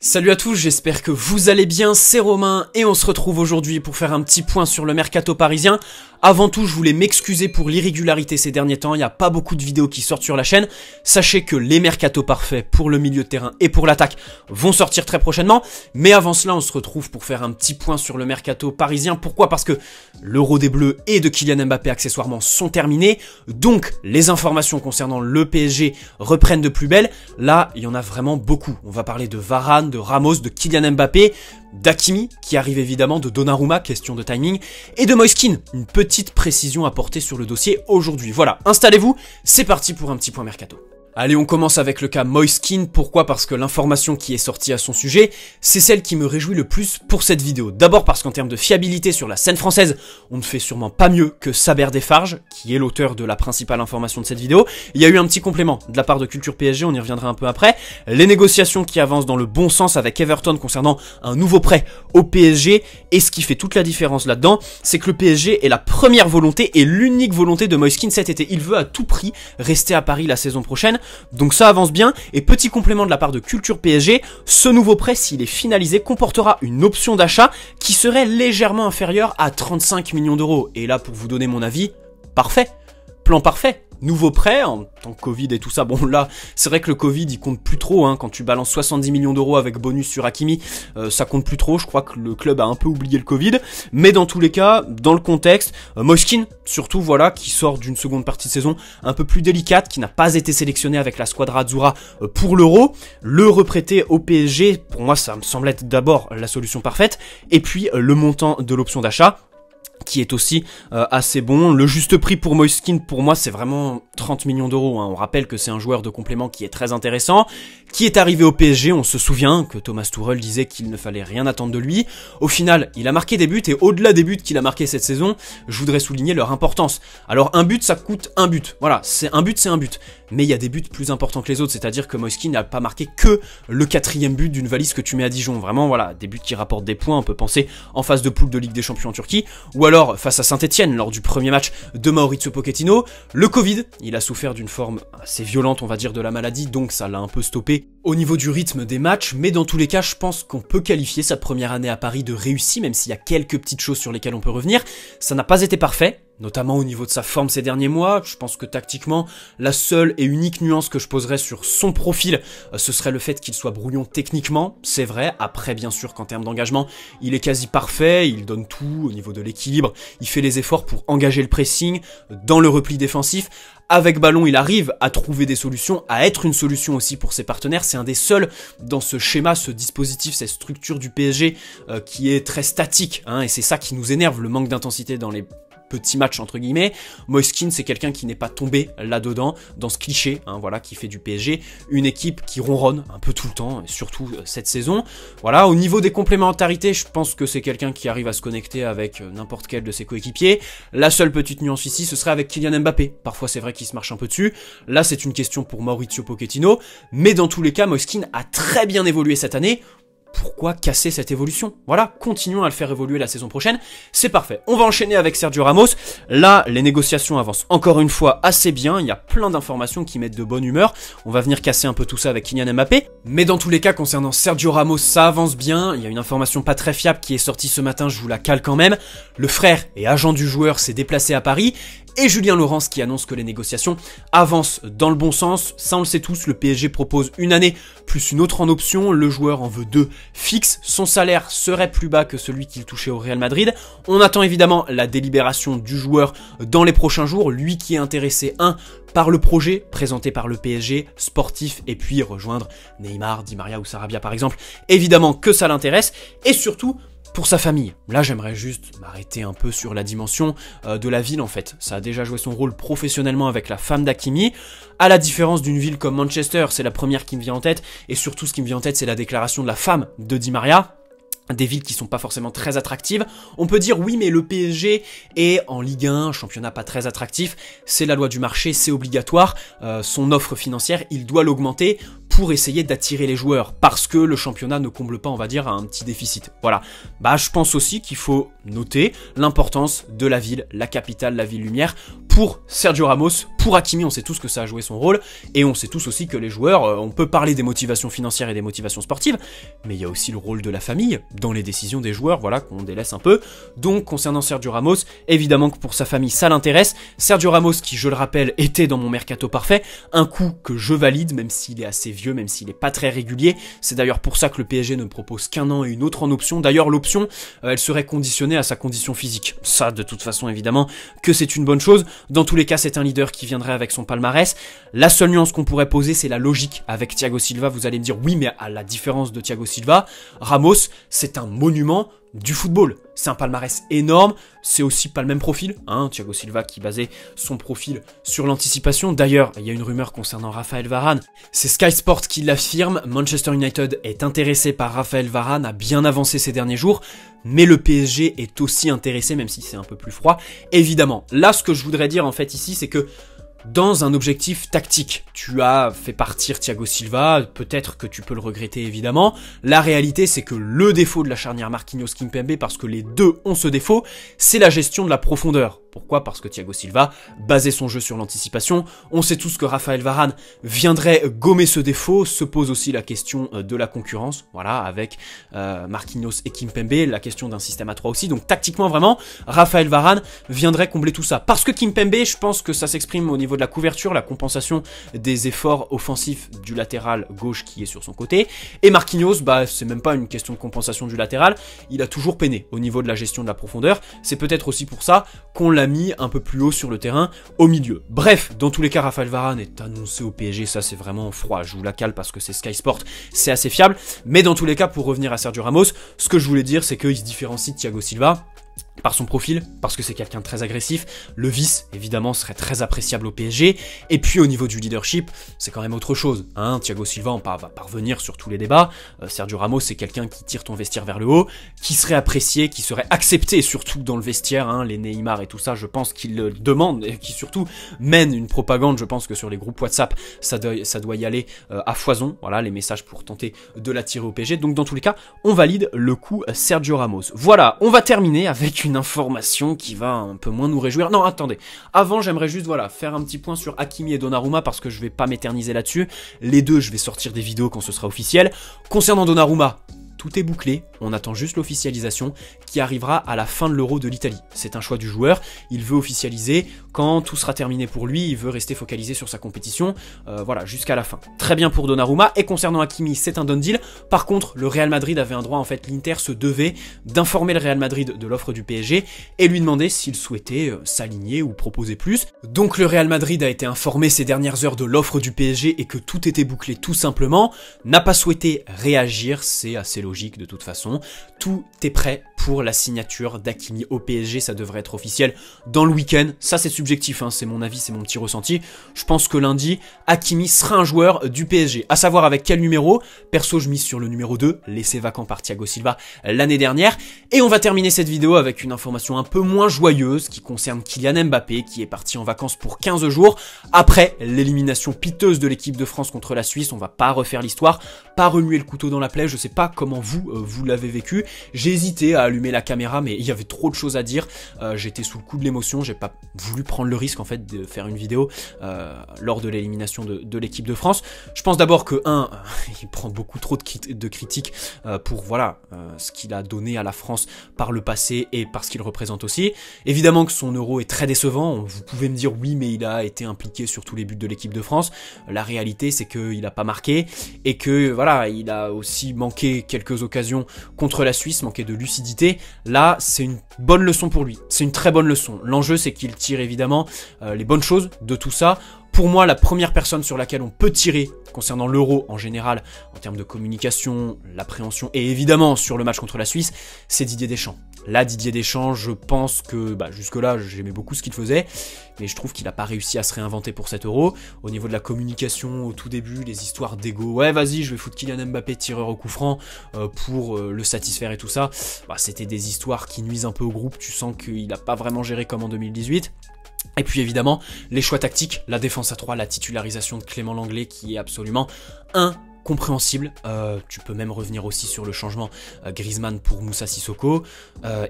Salut à tous, j'espère que vous allez bien, c'est Romain et on se retrouve aujourd'hui pour faire un petit point sur le mercato parisien. Avant tout, je voulais m'excuser pour l'irrégularité ces derniers temps, il n'y a pas beaucoup de vidéos qui sortent sur la chaîne. Sachez que les mercatos parfaits pour le milieu de terrain et pour l'attaque vont sortir très prochainement. Mais avant cela, on se retrouve pour faire un petit point sur le mercato parisien. Pourquoi? Parce que l'Euro des Bleus et de Kylian Mbappé accessoirement sont terminés. Donc, les informations concernant le PSG reprennent de plus belle. Là, il y en a vraiment beaucoup. On va parler de Varane, de Ramos, de Kylian Mbappé, d'Hakimi, qui arrive évidemment, de Donnarumma, question de timing, et de Moise Kean, une petite précision apportée sur le dossier aujourd'hui. Voilà, installez-vous, c'est parti pour un petit point mercato. Allez, on commence avec le cas Moise Kean. Pourquoi? Parce que l'information qui est sortie à son sujet, c'est celle qui me réjouit le plus pour cette vidéo. D'abord parce qu'en termes de fiabilité sur la scène française, on ne fait sûrement pas mieux que Saber Defarge, qui est l'auteur de la principale information de cette vidéo. Il y a eu un petit complément de la part de Culture PSG, on y reviendra un peu après. Les négociations qui avancent dans le bon sens avec Everton concernant un nouveau prêt au PSG. Et ce qui fait toute la différence là-dedans, c'est que le PSG est la première volonté et l'unique volonté de Moise Kean cet été. Il veut à tout prix rester à Paris la saison prochaine. Donc ça avance bien, et petit complément de la part de Culture PSG, ce nouveau prêt, s'il est finalisé, comportera une option d'achat qui serait légèrement inférieure à 35 millions d'euros. Et là, pour vous donner mon avis, parfait, plan parfait. Nouveau prêt, en tant que Covid et tout ça, bon là, c'est vrai que le Covid il compte plus trop, hein, quand tu balances 70 millions d'euros avec bonus sur Hakimi, ça compte plus trop, je crois que le club a un peu oublié le Covid, mais dans tous les cas, dans le contexte, Moise Kean, surtout voilà, qui sort d'une seconde partie de saison un peu plus délicate, qui n'a pas été sélectionné avec la squadra Azzurra pour l'Euro, le reprêter au PSG, pour moi ça me semble être d'abord la solution parfaite, et puis le montant de l'option d'achat, qui est aussi assez bon. Le juste prix pour Moise Kean, pour moi, c'est vraiment 30 millions d'euros. Hein. On rappelle que c'est un joueur de complément qui est très intéressant, qui est arrivé au PSG. On se souvient que Thomas Tuchel disait qu'il ne fallait rien attendre de lui. Au final, il a marqué des buts, et au-delà des buts qu'il a marqués cette saison, je voudrais souligner leur importance. Alors, un but, ça coûte un but. Voilà, c'est un but, c'est un but. Mais il y a des buts plus importants que les autres, c'est-à-dire que Moise Kean n'a pas marqué que le 4e but d'une valise que tu mets à Dijon. Vraiment, voilà, des buts qui rapportent des points. On peut penser en phase de poule de Ligue des Champions en Turquie, ou alors face à Saint-Etienne lors du premier match de Mauricio Pochettino. Le Covid, il a souffert d'une forme assez violente, on va dire, de la maladie, donc ça l'a un peu stoppé au niveau du rythme des matchs, mais dans tous les cas, je pense qu'on peut qualifier sa première année à Paris de réussie, même s'il y a quelques petites choses sur lesquelles on peut revenir. Ça n'a pas été parfait, notamment au niveau de sa forme ces derniers mois. Je pense que tactiquement, la seule et unique nuance que je poserais sur son profil, ce serait le fait qu'il soit brouillon techniquement, c'est vrai. Après, bien sûr qu'en termes d'engagement, il est quasi parfait, il donne tout au niveau de l'équilibre, il fait les efforts pour engager le pressing dans le repli défensif. Avec ballon, il arrive à trouver des solutions, à être une solution aussi pour ses partenaires. C'est un des seuls dans ce schéma, ce dispositif, cette structure du PSG qui est très statique, hein, et c'est ça qui nous énerve, le manque d'intensité dans les petits matchs entre guillemets. Moise Kean, c'est quelqu'un qui n'est pas tombé là-dedans, dans ce cliché, hein, voilà, qui fait du PSG une équipe qui ronronne un peu tout le temps, et surtout cette saison. Voilà, au niveau des complémentarités, je pense que c'est quelqu'un qui arrive à se connecter avec n'importe quel de ses coéquipiers. La seule petite nuance ici, ce serait avec Kylian Mbappé. Parfois, c'est vrai qu'il se marche un peu dessus. Là, c'est une question pour Mauricio Pochettino, mais dans tous les cas, Moise Kean a très bien évolué cette année. Pourquoi casser cette évolution? Voilà, continuons à le faire évoluer la saison prochaine, c'est parfait. On va enchaîner avec Sergio Ramos. Là, les négociations avancent encore une fois assez bien, il y a plein d'informations qui mettent de bonne humeur. On va venir casser un peu tout ça avec Kylian Mbappé. Mais dans tous les cas, concernant Sergio Ramos, ça avance bien. Il y a une information pas très fiable qui est sortie ce matin, je vous la cale quand même. Le frère et agent du joueur s'est déplacé à Paris. Et Julien Laurens qui annonce que les négociations avancent dans le bon sens. Ça, on le sait tous, le PSG propose une année plus une autre en option. Le joueur en veut 2 fixes. Son salaire serait plus bas que celui qu'il touchait au Real Madrid. On attend évidemment la délibération du joueur dans les prochains jours. Lui qui est intéressé, par le projet présenté par le PSG, sportif, et puis rejoindre Neymar, Di Maria ou Sarabia par exemple. Évidemment que ça l'intéresse. Et surtout, pour sa famille. Là, j'aimerais juste m'arrêter un peu sur la dimension de la ville en fait. Ça a déjà joué son rôle professionnellement avec la femme d'Hakimi. À la différence d'une ville comme Manchester, c'est la première qui me vient en tête. Et surtout, ce qui me vient en tête, c'est la déclaration de la femme de Di Maria. Des villes qui sont pas forcément très attractives. On peut dire oui, mais le PSG est en Ligue 1, championnat pas très attractif. C'est la loi du marché, c'est obligatoire. Son offre financière, il doit l'augmenter pour essayer d'attirer les joueurs, parce que le championnat ne comble pas, on va dire, un petit déficit. Voilà. Bah, je pense aussi qu'il faut noter l'importance de la ville, la capitale, la ville lumière, pour Sergio Ramos, pour Hakimi, on sait tous que ça a joué son rôle, et on sait tous aussi que les joueurs, on peut parler des motivations financières et des motivations sportives, mais il y a aussi le rôle de la famille dans les décisions des joueurs, voilà, qu'on délaisse un peu. Donc, concernant Sergio Ramos, évidemment que pour sa famille, ça l'intéresse. Sergio Ramos, qui, je le rappelle, était dans mon mercato parfait, un coup que je valide, même s'il est assez vieux, même s'il est pas très régulier. C'est d'ailleurs pour ça que le PSG ne me propose qu'un an et une autre en option. D'ailleurs, l'option, elle serait conditionnée à sa condition physique. Ça, de toute façon, évidemment, que c'est une bonne chose. Dans tous les cas, c'est un leader qui viendrait avec son palmarès. La seule nuance qu'on pourrait poser, c'est la logique avec Thiago Silva. Vous allez me dire, oui, mais à la différence de Thiago Silva, Ramos, c'est un monument du football. C'est un palmarès énorme, c'est aussi pas le même profil, hein, Thiago Silva qui basait son profil sur l'anticipation. D'ailleurs, il y a une rumeur concernant Raphaël Varane, c'est Sky Sport qui l'affirme, Manchester United est intéressé par Raphaël Varane, a bien avancé ces derniers jours, mais le PSG est aussi intéressé, même si c'est un peu plus froid, évidemment. Là, ce que je voudrais dire en fait ici, c'est que dans un objectif tactique, tu as fait partir Thiago Silva, peut-être que tu peux le regretter évidemment. La réalité, c'est que le défaut de la charnière Marquinhos-Kimpembe, parce que les deux ont ce défaut, c'est la gestion de la profondeur. Pourquoi? Parce que Thiago Silva basait son jeu sur l'anticipation. On sait tous que Raphaël Varane viendrait gommer ce défaut. Se pose aussi la question de la concurrence, voilà, avec Marquinhos et Kimpembe, la question d'un système à 3 aussi. Donc tactiquement, vraiment, Raphaël Varane viendrait combler tout ça. Parce que Kimpembe, je pense que ça s'exprime au niveau de la couverture, la compensation des efforts offensifs du latéral gauche qui est sur son côté. Et Marquinhos, bah, c'est même pas une question de compensation du latéral. Il a toujours peiné au niveau de la gestion de la profondeur. C'est peut-être aussi pour ça qu'on l'a mis un peu plus haut sur le terrain, au milieu. Bref, dans tous les cas, Raphaël Varane est annoncé au PSG, ça c'est vraiment froid, je vous la cale parce que c'est Sky Sport, c'est assez fiable, mais dans tous les cas, pour revenir à Sergio Ramos, ce que je voulais dire, c'est qu'il se différencie de Thiago Silva, par son profil, parce que c'est quelqu'un de très agressif. Le vice, évidemment, serait très appréciable au PSG. Et puis au niveau du leadership, c'est quand même autre chose. Hein. Thiago Silva, on va pas revenir sur tous les débats. Sergio Ramos, c'est quelqu'un qui tire ton vestiaire vers le haut, qui serait apprécié, qui serait accepté, surtout dans le vestiaire. Hein. Les Neymar et tout ça, je pense qu'ils le demandent, et qui surtout mènent une propagande. Je pense que sur les groupes WhatsApp, ça doit y aller à foison. Voilà, les messages pour tenter de l'attirer au PSG. Donc dans tous les cas, on valide le coup Sergio Ramos. Voilà, on va terminer avec une information qui va un peu moins nous réjouir. Non, attendez. Avant, j'aimerais juste, voilà, faire un petit point sur Hakimi et Donnarumma parce que je vais pas m'éterniser là-dessus. Les deux, je vais sortir des vidéos quand ce sera officiel. Concernant Donnarumma, tout est bouclé, on attend juste l'officialisation qui arrivera à la fin de l'Euro de l'Italie. C'est un choix du joueur, il veut officialiser, quand tout sera terminé pour lui, il veut rester focalisé sur sa compétition, voilà, jusqu'à la fin. Très bien pour Donnarumma, et concernant Hakimi, c'est un done deal. Par contre, le Real Madrid avait un droit, en fait, l'Inter se devait d'informer le Real Madrid de l'offre du PSG et lui demander s'il souhaitait s'aligner ou proposer plus. Donc le Real Madrid a été informé ces dernières heures de l'offre du PSG et que tout était bouclé tout simplement, n'a pas souhaité réagir, c'est assez logique de toute façon. Tout est prêt pour la signature d'Hakimi au PSG, ça devrait être officiel dans le week-end. Ça c'est subjectif, hein, c'est mon avis, c'est mon petit ressenti. Je pense que lundi, Hakimi sera un joueur du PSG. À savoir avec quel numéro? Perso, je mise sur le numéro 2, laissé vacant par Thiago Silva l'année dernière. Et on va terminer cette vidéo avec une information un peu moins joyeuse qui concerne Kylian Mbappé, qui est parti en vacances pour 15 jours. Après l'élimination piteuse de l'équipe de France contre la Suisse, on va pas refaire l'histoire, pas remuer le couteau dans la plaie, je sais pas comment vous l'avez vécu. J'ai hésité à allumer la caméra, mais il y avait trop de choses à dire. J'étais sous le coup de l'émotion, j'ai pas voulu prendre le risque en fait de faire une vidéo lors de l'élimination de l'équipe de France. Je pense d'abord que il prend beaucoup trop de critiques pour voilà ce qu'il a donné à la France par le passé et par ce qu'il représente aussi. Évidemment que son euro est très décevant. Vous pouvez me dire oui, mais il a été impliqué sur tous les buts de l'équipe de France. La réalité, c'est qu'il a pas marqué et que voilà, il a aussi manqué quelques occasions contre la Suisse, manqué de lucidité. Là, c'est une bonne leçon pour lui. C'est une très bonne leçon. L'enjeu, c'est qu'il tire évidemment les bonnes choses de tout ça. Pour moi, la première personne sur laquelle on peut tirer concernant l'Euro en général, en termes de communication, l'appréhension et évidemment sur le match contre la Suisse, c'est Didier Deschamps. Là, Didier Deschamps, je pense que jusque-là, j'aimais beaucoup ce qu'il faisait, mais je trouve qu'il n'a pas réussi à se réinventer pour cet Euro. Au niveau de la communication, au tout début, les histoires d'ego, ouais, vas-y, je vais foutre Kylian Mbappé tireur au coup franc pour le satisfaire et tout ça. C'était des histoires qui nuisent un peu au groupe. Tu sens qu'il n'a pas vraiment géré comme en 2018. Et puis évidemment, les choix tactiques, la défense à 3, la titularisation de Clément Lenglet qui est absolument incompréhensible. Tu peux même revenir aussi sur le changement Griezmann pour Moussa Sissoko.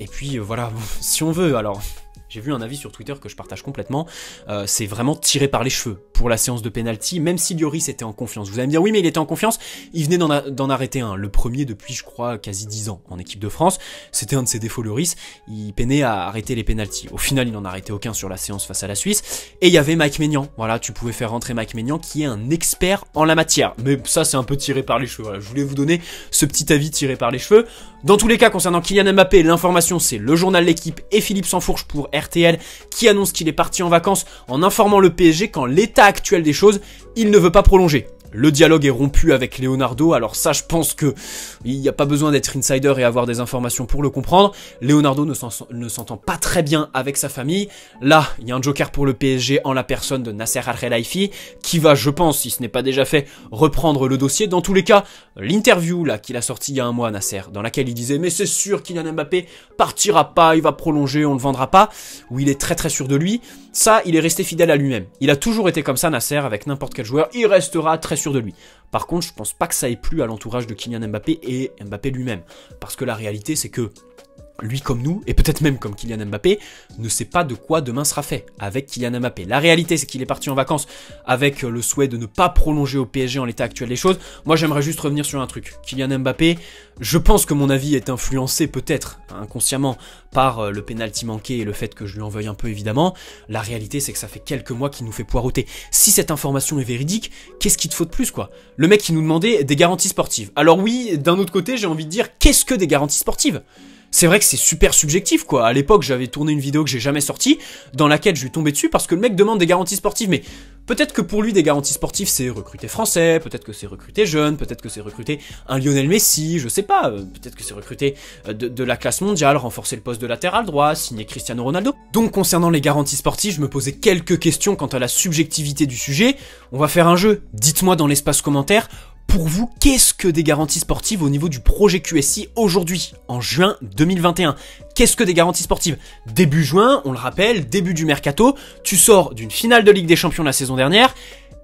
Et puis voilà, si on veut, alors... J'ai vu un avis sur Twitter que je partage complètement, c'est vraiment tiré par les cheveux pour la séance de penalty, même si Lloris était en confiance. Vous allez me dire, oui mais il était en confiance, il venait d'en arrêter un, le premier depuis je crois quasi 10 ans en équipe de France, c'était un de ses défauts Lloris, il peinait à arrêter les penalties. Au final il n'en a arrêté aucun sur la séance face à la Suisse, et il y avait Mike Maignan, voilà, tu pouvais faire rentrer Mike Maignan qui est un expert en la matière, mais ça c'est un peu tiré par les cheveux, voilà. Je voulais vous donner ce petit avis tiré par les cheveux. Dans tous les cas, concernant Kylian Mbappé, l'information c'est le journal L'Équipe et Philippe Sansfourche pour RTL qui annonce qu'il est parti en vacances en informant le PSG qu'en l'état actuel des choses, il ne veut pas prolonger. Le dialogue est rompu avec Leonardo, alors ça je pense que il n'y a pas besoin d'être insider et avoir des informations pour le comprendre. Leonardo ne s'entend pas très bien avec sa famille. Là, il y a un joker pour le PSG en la personne de Nasser Al-Khelaifi qui va, je pense, si ce n'est pas déjà fait, reprendre le dossier. Dans tous les cas, l'interview là qu'il a sorti il y a un mois, Nasser, dans laquelle il disait « Mais c'est sûr Kylian Mbappé partira pas, il va prolonger, on le vendra pas », où il est très très sûr de lui, ça, il est resté fidèle à lui-même. Il a toujours été comme ça, Nasser, avec n'importe quel joueur, il restera très sûr de lui. Par contre, je pense pas que ça ait plu à l'entourage de Kylian Mbappé et Mbappé lui-même. Parce que la réalité, c'est que lui comme nous, et peut-être même comme Kylian Mbappé, ne sait pas de quoi demain sera fait avec Kylian Mbappé. La réalité, c'est qu'il est parti en vacances avec le souhait de ne pas prolonger au PSG en l'état actuel des choses. Moi, j'aimerais juste revenir sur un truc. Kylian Mbappé, je pense que mon avis est influencé peut-être inconsciemment par le penalty manqué et le fait que je lui en veuille un peu évidemment. La réalité, c'est que ça fait quelques mois qu'il nous fait poireauter. Si cette information est véridique, qu'est-ce qu'il te faut de plus, quoi? Le mec qui nous demandait des garanties sportives. Alors oui, d'un autre côté, j'ai envie de dire, qu'est-ce que des garanties sportives? C'est vrai que c'est super subjectif, quoi. À l'époque, j'avais tourné une vidéo que j'ai jamais sortie, dans laquelle je lui tombais dessus parce que le mec demande des garanties sportives. Mais peut-être que pour lui, des garanties sportives, c'est recruter français, peut-être que c'est recruter jeune, peut-être que c'est recruter un Lionel Messi, je sais pas. Peut-être que c'est recruter de la classe mondiale, renforcer le poste de latéral droit, signer Cristiano Ronaldo. Donc, concernant les garanties sportives, je me posais quelques questions quant à la subjectivité du sujet. On va faire un jeu. Dites-moi dans l'espace commentaire. Pour vous, qu'est-ce que des garanties sportives au niveau du projet QSI aujourd'hui, en juin 2021? Qu'est-ce que des garanties sportives? Début juin, on le rappelle, début du mercato, tu sors d'une finale de Ligue des Champions la saison dernière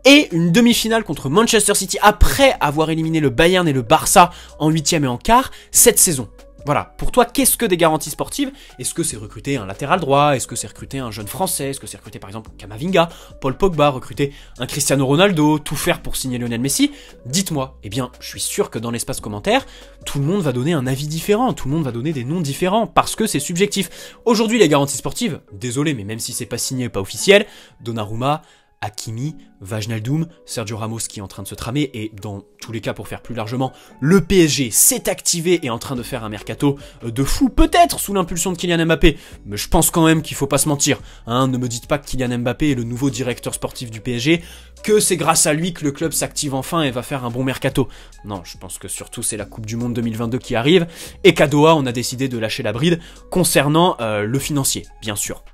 et une demi-finale contre Manchester City après avoir éliminé le Bayern et le Barça en 8e et en quart cette saison. Voilà, pour toi, qu'est-ce que des garanties sportives? Est-ce que c'est recruter un latéral droit? Est-ce que c'est recruter un jeune français? Est-ce que c'est recruter par exemple Camavinga, Paul Pogba, recruter un Cristiano Ronaldo, tout faire pour signer Lionel Messi? Dites-moi. Eh bien, je suis sûr que dans l'espace commentaire, tout le monde va donner un avis différent, tout le monde va donner des noms différents, parce que c'est subjectif. Aujourd'hui, les garanties sportives, désolé, mais même si c'est pas signé, pas officiel, Donnarumma, Hakimi, Wijnaldum, Sergio Ramos qui est en train de se tramer et dans tous les cas pour faire plus largement, le PSG s'est activé et est en train de faire un mercato de fou, peut-être sous l'impulsion de Kylian Mbappé, mais je pense quand même qu'il faut pas se mentir, hein, ne me dites pas que Kylian Mbappé est le nouveau directeur sportif du PSG, que c'est grâce à lui que le club s'active enfin et va faire un bon mercato. Non, je pense que surtout c'est la Coupe du Monde 2022 qui arrive et qu'à Doha on a décidé de lâcher la bride concernant le financier, bien sûr.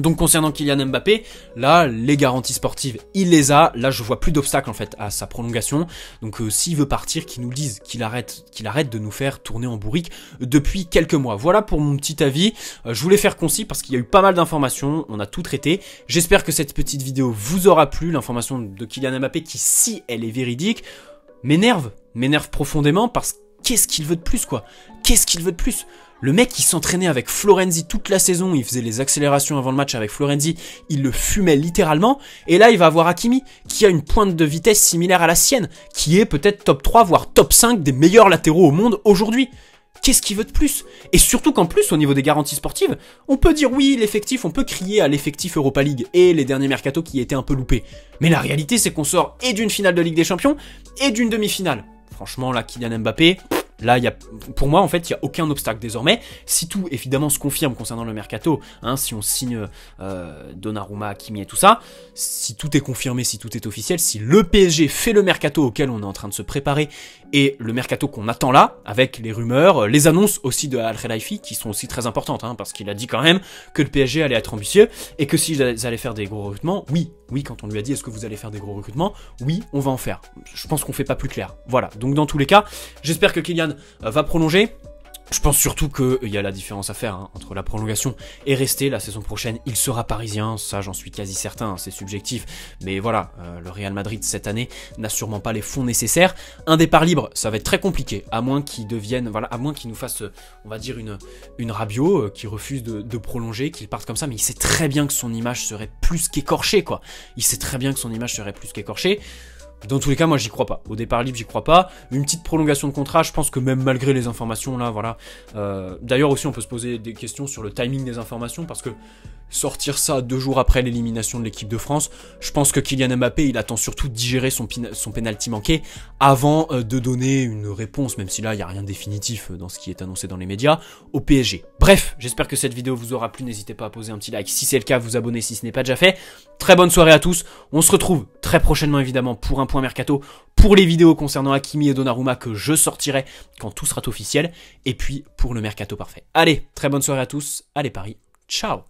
Donc concernant Kylian Mbappé, là, les garanties sportives, il les a. Là, je vois plus d'obstacles en fait à sa prolongation. Donc s'il veut partir, qu'il nous dise qu'il arrête de nous faire tourner en bourrique depuis quelques mois. Voilà pour mon petit avis. Je voulais faire concis parce qu'il y a eu pas mal d'informations. On a tout traité. J'espère que cette petite vidéo vous aura plu. L'information de Kylian Mbappé qui, si elle est véridique, m'énerve profondément parce que qu'est-ce qu'il veut de plus, quoi? Qu'est-ce qu'il veut de plus? Le mec, il s'entraînait avec Florenzi toute la saison, il faisait les accélérations avant le match avec Florenzi, il le fumait littéralement, et là il va avoir Hakimi, qui a une pointe de vitesse similaire à la sienne, qui est peut-être top 3, voire top 5 des meilleurs latéraux au monde aujourd'hui. Qu'est-ce qu'il veut de plus? Et surtout qu'en plus, au niveau des garanties sportives, on peut dire oui, l'effectif, on peut crier à l'effectif Europa League et les derniers mercatos qui étaient un peu loupés. Mais la réalité, c'est qu'on sort et d'une finale de Ligue des Champions et d'une demi-finale. Franchement, là, Kylian Mbappé... Là, pour moi, en fait, il n'y a aucun obstacle désormais. Si tout, évidemment, se confirme concernant le mercato, hein, si on signe Donnarumma, Hakimi et tout ça, si tout est confirmé, si tout est officiel, si le PSG fait le mercato auquel on est en train de se préparer et le mercato qu'on attend là, avec les rumeurs, les annonces aussi de Al-Khelaifi, qui sont aussi très importantes, hein, parce qu'il a dit quand même que le PSG allait être ambitieux et que s'ils allaient faire des gros recrutements, oui, quand on lui a dit est-ce que vous allez faire des gros recrutements, oui, on va en faire. Je pense qu'on fait pas plus clair. Voilà, donc dans tous les cas, j'espère que Kylian va prolonger. Je pense surtout qu'il y a la différence à faire entre la prolongation et rester. La saison prochaine, il sera parisien, ça j'en suis quasi certain, c'est subjectif. Mais voilà, le Real Madrid cette année n'a sûrement pas les fonds nécessaires. Un départ libre, ça va être très compliqué, à moins qu'il devienne, voilà, à moins qu'il nous fasse, on va dire, une Rabiot qui refuse de prolonger, qu'il parte comme ça, mais il sait très bien que son image serait plus qu'écorchée, quoi. Il sait très bien que son image serait plus qu'écorchée. Dans tous les cas, moi j'y crois pas. Au départ libre, j'y crois pas. Une petite prolongation de contrat, je pense que même malgré les informations là, voilà. D'ailleurs aussi, on peut se poser des questions sur le timing des informations parce que sortir ça 2 jours après l'élimination de l'équipe de France, je pense que Kylian Mbappé, il attend surtout de digérer son penalty manqué avant de donner une réponse, même si là il n'y a rien de définitif dans ce qui est annoncé dans les médias, au PSG. Bref, j'espère que cette vidéo vous aura plu. N'hésitez pas à poser un petit like si c'est le cas, vous abonner si ce n'est pas déjà fait. Très bonne soirée à tous. On se retrouve très prochainement évidemment pour un point mercato, pour les vidéos concernant Hakimi et Donnarumma que je sortirai quand tout sera officiel, et puis pour le mercato parfait. Allez, très bonne soirée à tous. Allez Paris, ciao.